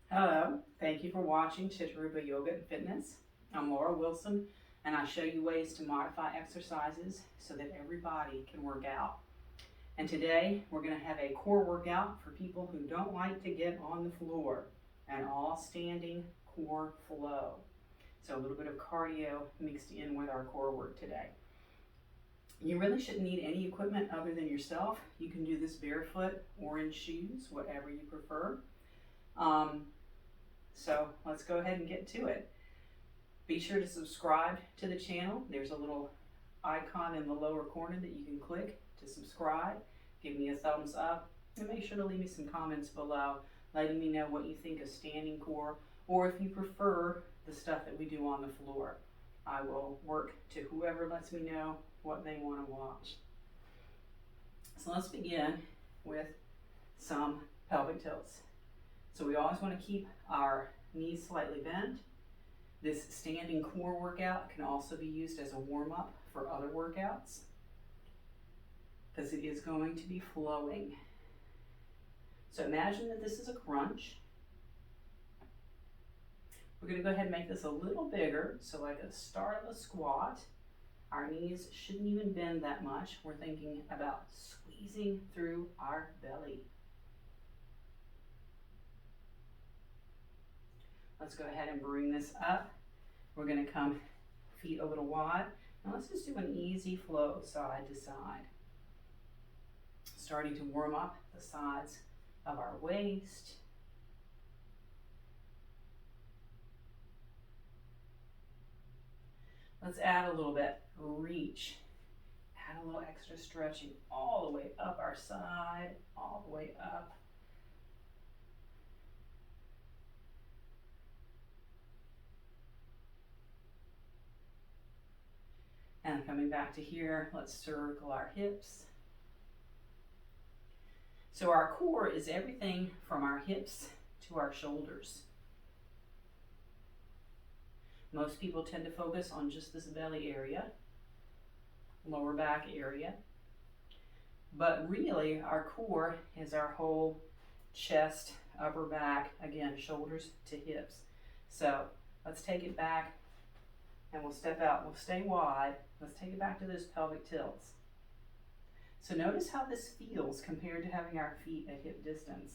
Hello, thank you for watching Chittarupa Yoga and Fitness. I'm Laura Wilson, and I show you ways to modify exercises so that everybody can work out. And today we're going to have a core workout for people who don't like to get on the floor, an all standing core flow. So a little bit of cardio mixed in with our core work today. You really shouldn't need any equipment other than yourself. You can do this barefoot or in shoes, whatever you prefer. So let's go ahead and get to it. Be sure to subscribe to the channel. There's a little icon in the lower corner that you can click to subscribe. Give me a thumbs up and make sure to leave me some comments below letting me know what you think of standing core, or if you prefer the stuff that we do on the floor. I will work to whoever lets me know what they want to watch. So let's begin with some pelvic tilts. So we always want to keep our knees slightly bent. This standing core workout can also be used as a warm-up for other workouts because it is going to be flowing. So imagine that this is a crunch. We're going to go ahead and make this a little bigger, so like a start of a squat. Our knees shouldn't even bend that much. We're thinking about squeezing through our belly. Let's go ahead and bring this up. We're going to come feet a little wide. Now let's just do an easy flow side to side. Starting to warm up the sides of our waist. Let's add a little bit reach. Add a little extra stretching all the way up our side, all the way up. And coming back to here, let's circle our hips. So our core is everything from our hips to our shoulders. Most people tend to focus on just this belly area, lower back area. But really, our core is our whole chest, upper back, again, shoulders to hips. So let's take it back and we'll step out. We'll stay wide. Let's take it back to those pelvic tilts. So notice how this feels compared to having our feet at hip distance.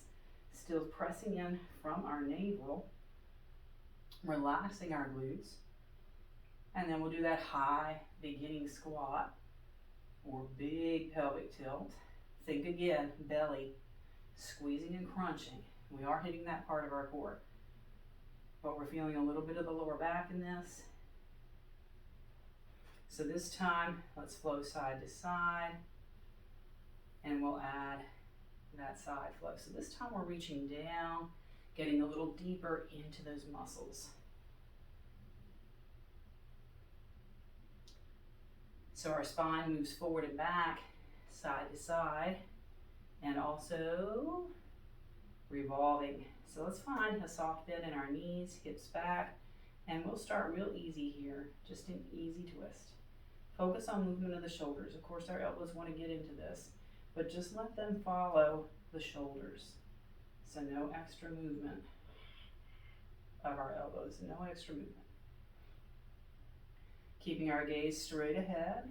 Still pressing in from our navel, relaxing our glutes. And then we'll do that high beginning squat or big pelvic tilt. Think again, belly, squeezing and crunching. We are hitting that part of our core. But we're feeling a little bit of the lower back in this. So this time, let's flow side to side, and we'll add that side flow. So this time we're reaching down, getting a little deeper into those muscles. So our spine moves forward and back, side to side, and also revolving. So let's find a soft bend in our knees, hips back, and we'll start real easy here, just an easy twist. Focus on movement of the shoulders. Of course, our elbows want to get into this, but just let them follow the shoulders. So no extra movement of our elbows, no extra movement. Keeping our gaze straight ahead.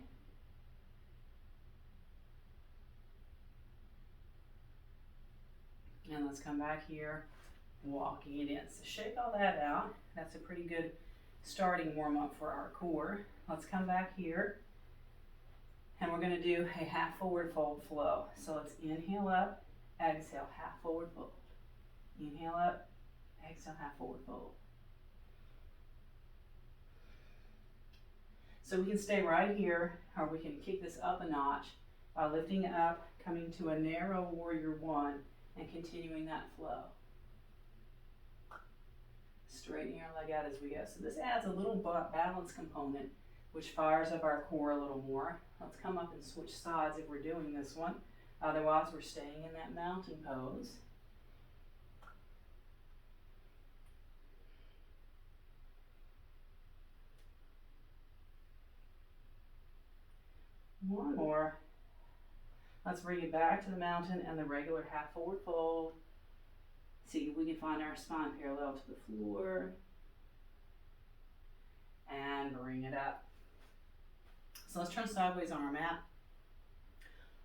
And let's come back here, walking it in. So shake all that out. That's a pretty good starting warm-up for our core. Let's come back here, and we're going to do a half forward fold flow. So let's inhale up, exhale, half forward fold. Inhale up, exhale, half forward fold. So we can stay right here, or we can kick this up a notch by lifting up, coming to a narrow warrior one, and continuing that flow. Straightening our leg out as we go. So this adds a little balance component, which fires up our core a little more. Let's come up and switch sides if we're doing this one. Otherwise, we're staying in that mountain pose. One more. Let's bring it back to the mountain and the regular half forward fold. See if we can find our spine parallel to the floor. And bring it up. So let's turn sideways on our mat.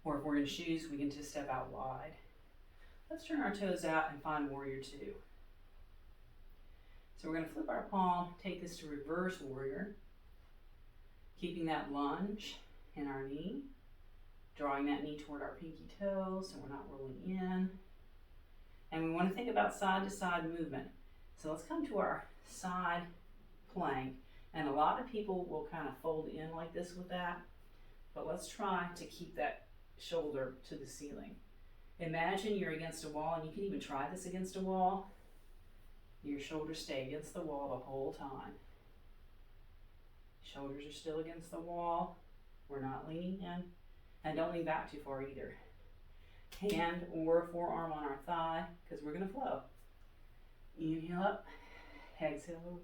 Or if we're in shoes, we can just step out wide. Let's turn our toes out and find warrior two. So we're going to flip our palm, take this to reverse warrior, keeping that lunge in our knee, drawing that knee toward our pinky toes so we're not rolling in. And we want to think about side to side movement. So let's come to our side plank. And a lot of people will kind of fold in like this with that, but let's try to keep that shoulder to the ceiling. Imagine you're against a wall, and you can even try this against a wall. Your shoulders stay against the wall the whole time. Shoulders are still against the wall. We're not leaning in, and don't lean back too far either. Hand or forearm on our thigh, because we're going to flow. Inhale up, exhale over.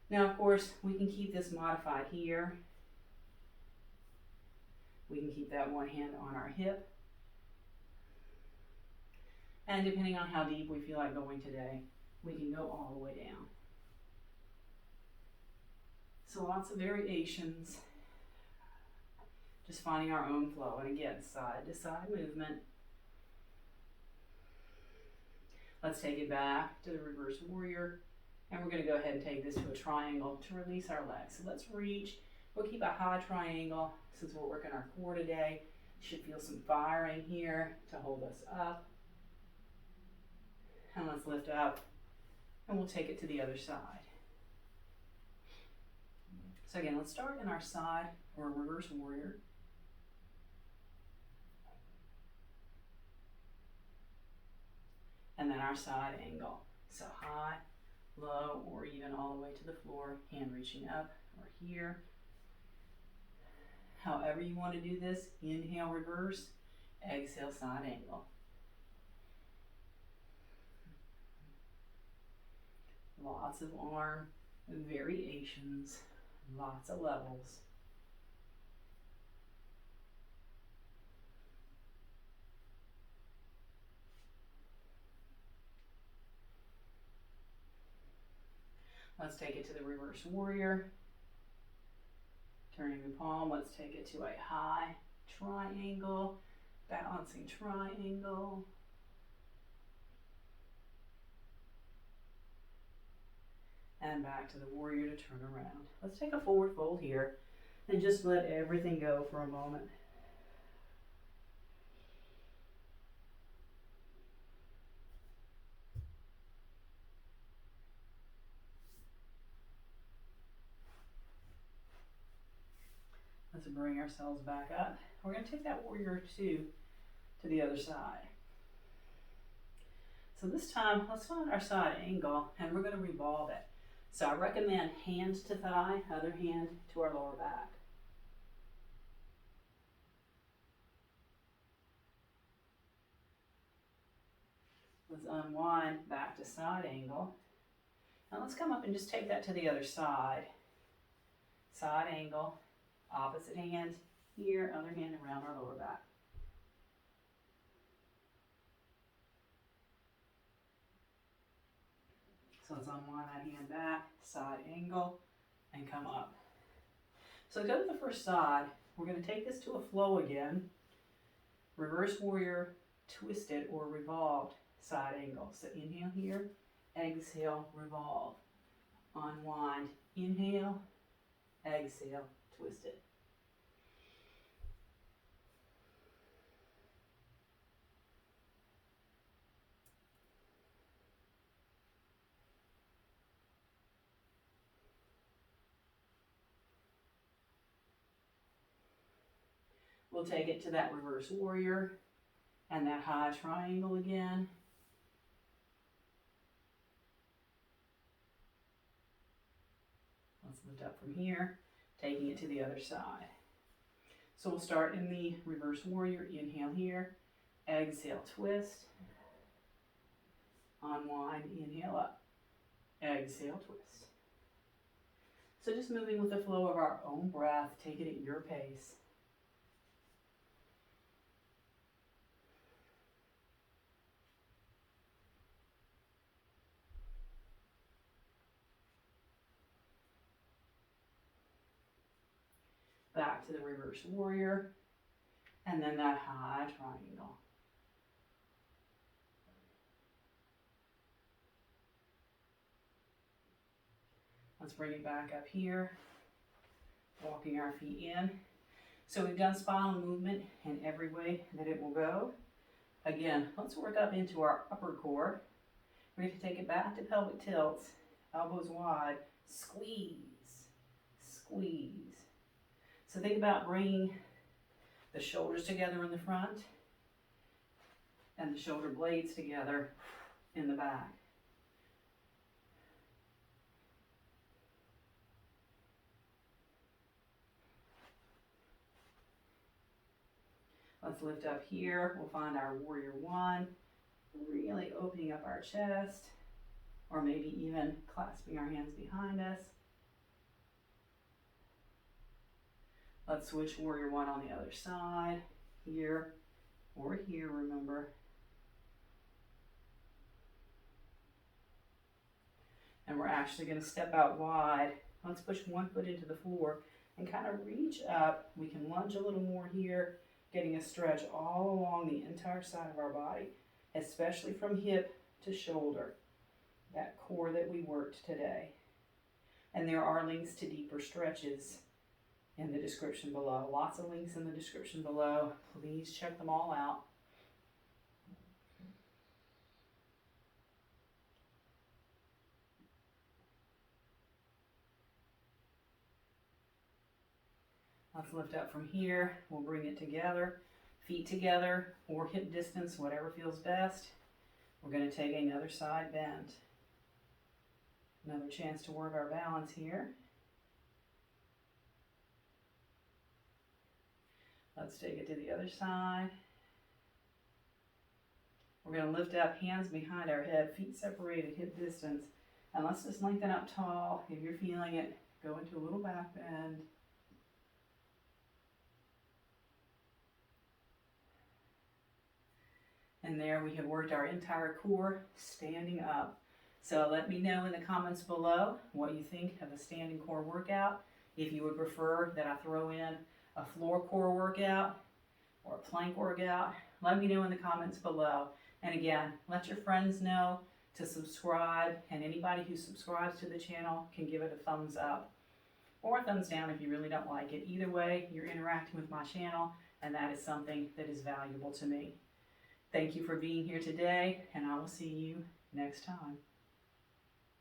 Now, of course, we can keep this modified here. We can keep that one hand on our hip. And depending on how deep we feel like going today, we can go all the way down. So lots of variations. Just finding our own flow. And again, side to side movement. Let's take it back to the reverse warrior. And we're going to go ahead and take this to a triangle to release our legs. So let's reach. We'll keep a high triangle since we're working our core today. Should feel some fire in here to hold us up. And let's lift up. And we'll take it to the other side. So again, let's start in our side or reverse warrior. And then our side angle. So high, low, or even all the way to the floor, hand reaching up or here. However you want to do this, inhale, reverse, exhale, side angle. Lots of arm variations, lots of levels. Let's take it to the reverse warrior. Turning the palm, let's take it to a high triangle, balancing triangle. And back to the warrior to turn around. Let's take a forward fold here and just let everything go for a moment. Let's bring ourselves back up. We're going to take that warrior two to the other side. So this time, let's find our side angle and we're going to revolve it. So I recommend hands to thigh, other hand to our lower back. Let's unwind back to side angle. Now let's come up and just take that to the other side. Side angle, opposite hand here, other hand around our lower back. So let's unwind that hand back, side angle, and come up. So go to the first side. We're going to take this to a flow again. Reverse warrior, twisted or revolved side angle. So inhale here, exhale, revolve. Unwind, inhale, exhale, twist it. We'll take it to that reverse warrior and that high triangle again. Let's lift up from here, taking it to the other side. So we'll start in the reverse warrior. Inhale here, exhale, twist. Unwind, inhale up, exhale, twist. So just moving with the flow of our own breath, take it at your pace. back to the reverse warrior, and then that high triangle. Let's bring it back up here, walking our feet in. So we've done spinal movement in every way that it will go. Again, let's work up into our upper core. We're going to take it back to pelvic tilts, elbows wide, squeeze, squeeze. So think about bringing the shoulders together in the front and the shoulder blades together in the back. Let's lift up here. We'll find our warrior one, really opening up our chest, or maybe even clasping our hands behind us. Let's switch warrior one on the other side, here or here, remember. And we're actually going to step out wide. Let's push one foot into the floor and kind of reach up. We can lunge a little more here, getting a stretch all along the entire side of our body, especially from hip to shoulder, that core that we worked today. And there are links to deeper stretches in the description below. Lots of links in the description below. Please check them all out. Let's lift up from here. We'll bring it together, feet together or hip distance, whatever feels best. We're going to take another side bend. Another chance to work our balance here. Let's take it to the other side. We're going to lift up, hands behind our head, feet separated, hip distance. And let's just lengthen up tall. If you're feeling it, go into a little back bend. And there we have worked our entire core standing up. So let me know in the comments below what you think of a standing core workout. If you would prefer that I throw in a floor core workout or a plank workout, let me know in the comments below. And again, let your friends know to subscribe, and anybody who subscribes to the channel can give it a thumbs up or a thumbs down if you really don't like it. Either way, you're interacting with my channel, and that is something that is valuable to me. Thank you for being here today, and I will see you next time.